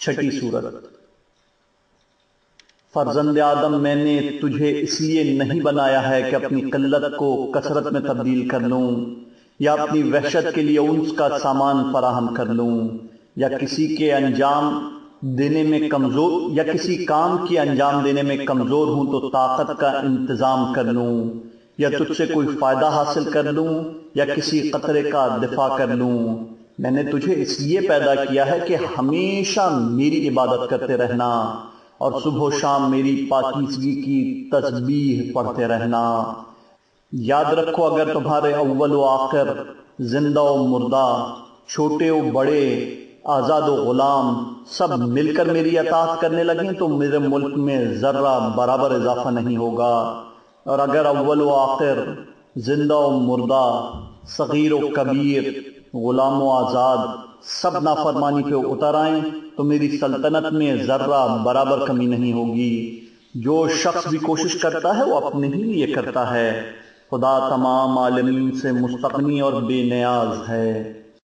چھٹی سورت۔ فرزند آدم میں نے تجھے اس لیے نہیں بنایا ہے کہ اپنی قلت کو کثرت میں تبدیل کر لوں، یا اپنی وحشت کے لیے انس کا سامان فراہم کر لوں، یا کسی کے انجام دینے میں کمزور یا کسی کام کی انجام دینے میں کمزور ہوں تو طاقت کا انتظام کر لوں، یا تجھ سے کوئی فائدہ حاصل کر لوں، یا کسی قطرے کا دفاع کر لوں۔ میں نے تجھے اس لیے پیدا کیا ہے کہ ہمیشہ میری عبادت کرتے رہنا اور صبح و شام میری پاکیزگی کی تسبیح پڑھتے رہنا۔ یاد رکھو اگر تمہارے اول و آخر، زندہ و مردہ، چھوٹے و بڑے، آزاد و غلام سب مل کر میری اطاعت کرنے لگیں تو میرے ملک میں ذرہ برابر اضافہ نہیں ہوگا، اور اگر اول و آخر، زندہ و مردہ، صغیر و کبیر، غلام و آزاد سب نافرمانی پہ اتر آئیں تو میری سلطنت میں ذرہ برابر کمی نہیں ہوگی۔ جو شخص بھی کوشش کرتا ہے وہ اپنے ہی لیے کرتا ہے، خدا تمام عالمین سے مستغنی اور بے نیاز ہے۔